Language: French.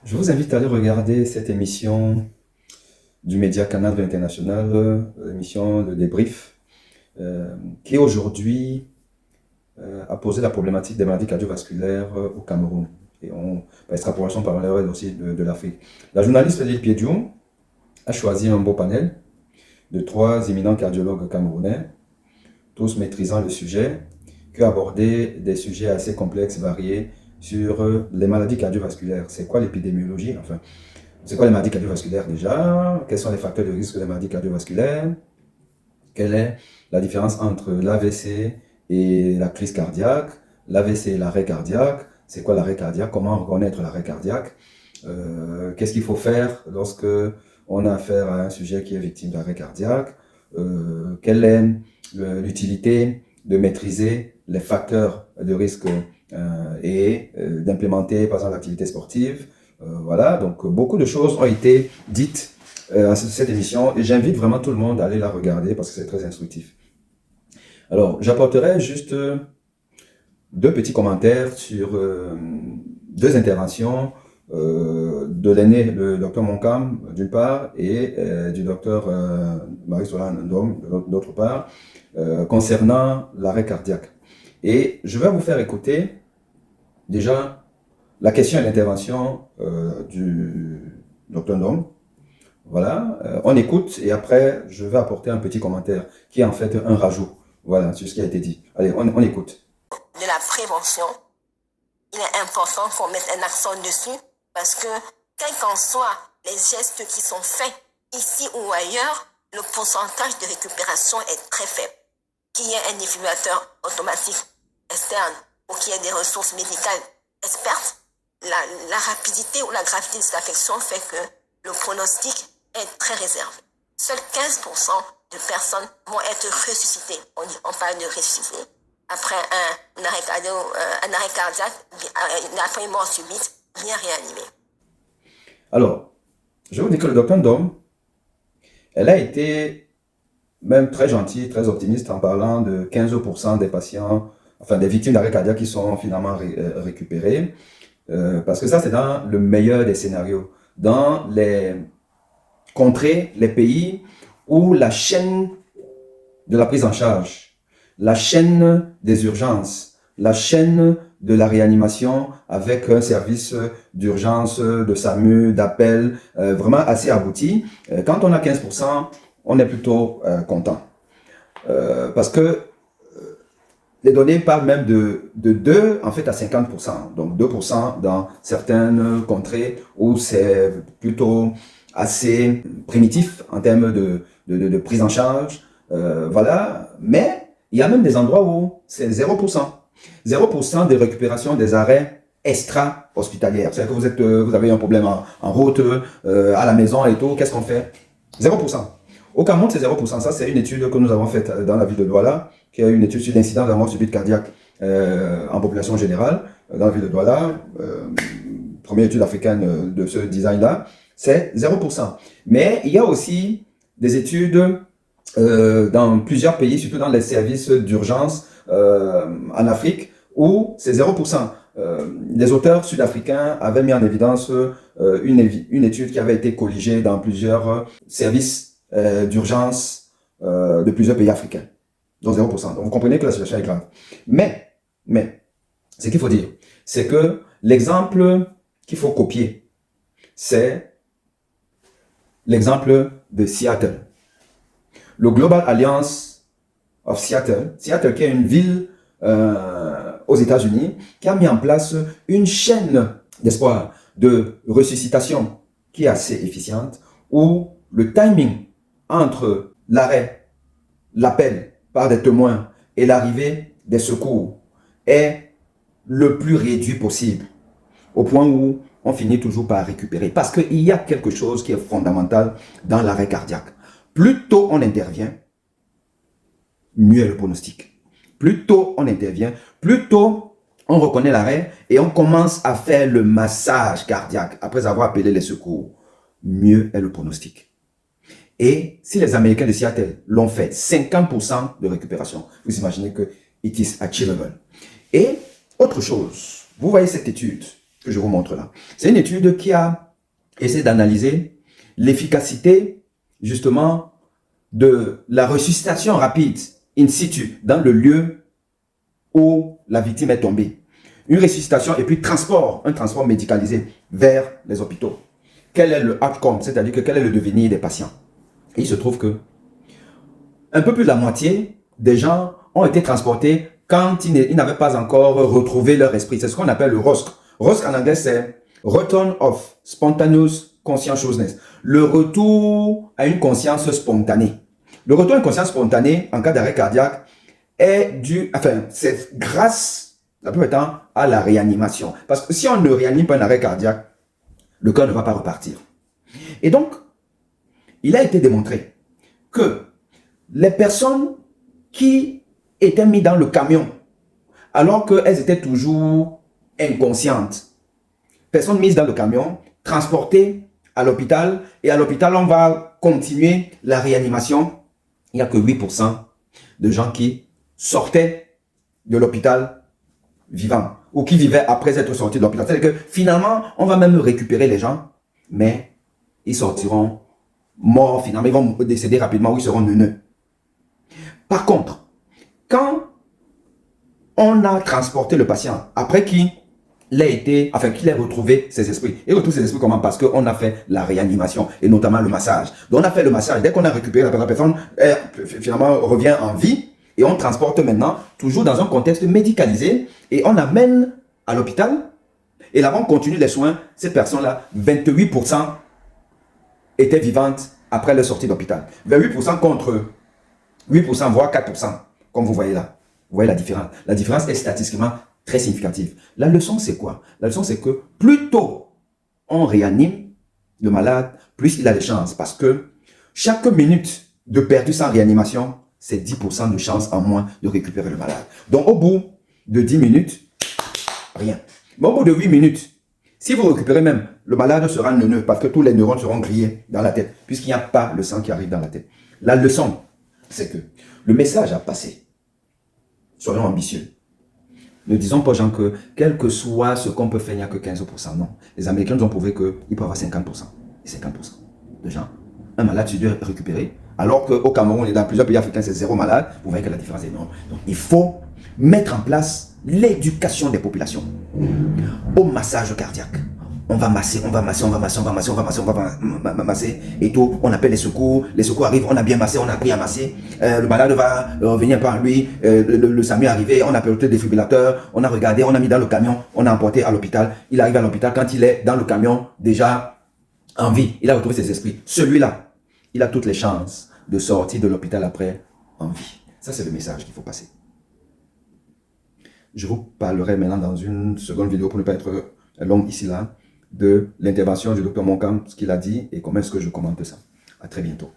Je vous invite à aller regarder cette émission du Média Canal International, l'émission Le Débrief, qui aujourd'hui a posé la problématique des maladies cardiovasculaires au Cameroun. Et par extrapolation par le reste aussi de l'Afrique. La journaliste Lil Piediou a choisi un beau panel de 3 éminents cardiologues camerounais, tous maîtrisant le sujet, qui ont abordé des sujets assez complexes, variés, sur les maladies cardiovasculaires. C'est quoi l'épidémiologie? Enfin, c'est quoi les maladies cardiovasculaires déjà? Quels sont les facteurs de risque des maladies cardiovasculaires? Quelle est la différence entre l'AVC et la crise cardiaque? L'AVC et l'arrêt cardiaque? C'est quoi l'arrêt cardiaque? Comment reconnaître l'arrêt cardiaque? Qu'est-ce qu'il faut faire lorsque on a affaire à un sujet qui est victime d'arrêt cardiaque? Quelle est l'utilité de maîtriser les facteurs de risque et d'implémenter par exemple l'activité sportive? Voilà, donc beaucoup de choses ont été dites à cette émission et j'invite vraiment tout le monde à aller la regarder parce que c'est très instructif. Alors, j'apporterai juste 2 petits commentaires sur 2 interventions de l'aîné, le docteur Moncam d'une part et du docteur Marie-Sola Ndom d'autre part, concernant l'arrêt cardiaque. Et je vais vous faire écouter déjà la question et l'intervention du docteur Ndom. Voilà, on écoute et après je vais apporter un petit commentaire qui est en fait un rajout, voilà, sur ce qui a été dit. Allez, on écoute. De la prévention, il est important qu'on mette un accent dessus parce que quels qu'en soient les gestes qui sont faits ici ou ailleurs, le pourcentage de récupération est très faible. Qu'il y ait un défibrillateur automatique externe ou qu'il y ait des ressources médicales expertes, la rapidité ou la gravité de cette affection fait que le pronostic est très réservé. Seuls 15% de personnes vont être ressuscitées. On parle de ressusciter. Après un arrêt cardiaque, après une mort subite, bien réanimé. Alors, je vous dis que le docteur Ndom, elle a été même très gentille, très optimiste en parlant de 15% des patients, enfin des victimes d'arrêt cardiaque qui sont finalement récupérées. Parce que ça, c'est dans le meilleur des scénarios. Dans les contrées, les pays où la chaîne de la prise en charge, la chaîne des urgences, la chaîne de la réanimation avec un service d'urgence, de SAMU, d'appel, vraiment assez abouti. Quand on a 15%, on est plutôt content. Parce que les données parlent même de 2 en fait à 50%. Donc 2% dans certaines contrées où c'est plutôt assez primitif en termes de prise en charge. Voilà. Mais il y a même des endroits où c'est 0%. 0% de récupération des arrêts extra-hospitalières. C'est-à-dire que vous avez un problème en route, à la maison et tout. Qu'est-ce qu'on fait? 0%. Au Cameroun, c'est 0%. Ça, c'est une étude que nous avons faite dans la ville de Douala, qui est une étude sur l'incidence de la mort subite cardiaque en population générale, dans la ville de Douala. Première étude africaine de ce design-là, c'est 0%. Mais il y a aussi des études dans plusieurs pays, surtout dans les services d'urgence en Afrique, où c'est 0%. Les auteurs sud-africains avaient mis en évidence une étude qui avait été colligée dans plusieurs services d'urgence de plusieurs pays africains. Donc 0%. Donc vous comprenez que la situation est grave. Mais, ce qu'il faut dire, c'est que l'exemple qu'il faut copier, c'est l'exemple de Seattle. Le Global Alliance of Seattle, Seattle qui est une ville aux États-Unis, qui a mis en place une chaîne d'espoir de ressuscitation qui est assez efficiente, où le timing entre l'arrêt, l'appel par des témoins et l'arrivée des secours est le plus réduit possible, au point où on finit toujours par récupérer. Parce qu'il y a quelque chose qui est fondamental dans l'arrêt cardiaque. Plus tôt on intervient, mieux est le pronostic. Plus tôt on intervient, plus tôt on reconnaît l'arrêt et on commence à faire le massage cardiaque après avoir appelé les secours, mieux est le pronostic. Et si les Américains de Seattle l'ont fait, 50% de récupération, vous imaginez que it is achievable. Et autre chose, vous voyez cette étude, que je vous montre là. C'est une étude qui a essayé d'analyser l'efficacité, justement, de la ressuscitation rapide, in situ, dans le lieu où la victime est tombée. Une ressuscitation et puis un transport médicalisé vers les hôpitaux. Quel est le outcome, c'est-à-dire que quel est le devenir des patients? Et il se trouve que un peu plus de la moitié des gens ont été transportés quand ils n'avaient pas encore retrouvé leur esprit. C'est ce qu'on appelle le ROSC. ROSC en anglais, c'est Return of Spontaneous Conscientiousness. Le retour à une conscience spontanée. Le retour à une conscience spontanée en cas d'arrêt cardiaque est dû, c'est grâce, la plupart du temps, à la réanimation. Parce que si on ne réanime pas un arrêt cardiaque, le cœur ne va pas repartir. Et donc, il a été démontré que les personnes qui étaient mises dans le camion, alors qu'elles étaient toujours inconscientes, personnes mises dans le camion, transportées à l'hôpital, et à l'hôpital, on va continuer la réanimation. Il n'y a que 8% de gens qui sortaient de l'hôpital vivants, ou qui vivaient après être sortis de l'hôpital. C'est-à-dire que finalement, on va même récupérer les gens, mais ils sortiront morts finalement, ils vont décéder rapidement ou ils seront neuneux. Par contre, quand on a transporté le patient, après qu'il ait retrouvé ses esprits, il retrouve ses esprits comment? Parce qu'on a fait la réanimation et notamment le massage. Donc on a fait le massage, dès qu'on a récupéré la personne, elle finalement revient en vie et on transporte maintenant toujours dans un contexte médicalisé et on amène à l'hôpital et là-bas on continue les soins. Cette personne-là, 28% étaient vivantes après leur sortie d'hôpital. 28% contre 8%, voire 4%, comme vous voyez là. Vous voyez la différence. La différence est statistiquement très significative. La leçon, c'est quoi? La leçon, c'est que plus tôt on réanime le malade, plus il a de chances. Parce que chaque minute de perdu sans réanimation, c'est 10% de chance en moins de récupérer le malade. Donc, au bout de 10 minutes, rien. Mais au bout de 8 minutes, si vous récupérez même, le malade sera neuneux parce que tous les neurones seront grillés dans la tête, puisqu'il n'y a pas le sang qui arrive dans la tête. La leçon, c'est que le message a passé. Soyons ambitieux. Ne disons pas, gens, que quel que soit ce qu'on peut faire, il n'y a que 15%. Non. Les Américains nous ont prouvé qu'il peut y avoir 50%. Et 50% de gens, un malade se doit récupérer. Alors qu'au Cameroun et dans plusieurs pays africains, c'est 0 malade. Vous voyez que la différence est énorme. Donc, il faut mettre en place l'éducation des populations au massage cardiaque. On va masser, on va masser, on va masser, on va masser, on va masser, on va masser, et tout. On appelle les secours arrivent, on a bien massé, on a appris à masser. Le malade va revenir par lui, le SAMU est arrivé, on a appelé le défibrillateur, on a regardé, on a mis dans le camion, on a emporté à l'hôpital. Il arrive à l'hôpital, quand il est dans le camion, déjà en vie, il a retrouvé ses esprits. Celui-là, il a toutes les chances de sortir de l'hôpital après en vie. Ça, c'est le message qu'il faut passer. Je vous parlerai maintenant dans une seconde vidéo pour ne pas être long ici là, de l'intervention du Dr Monkam, ce qu'il a dit et comment est-ce que je commente ça. À très bientôt.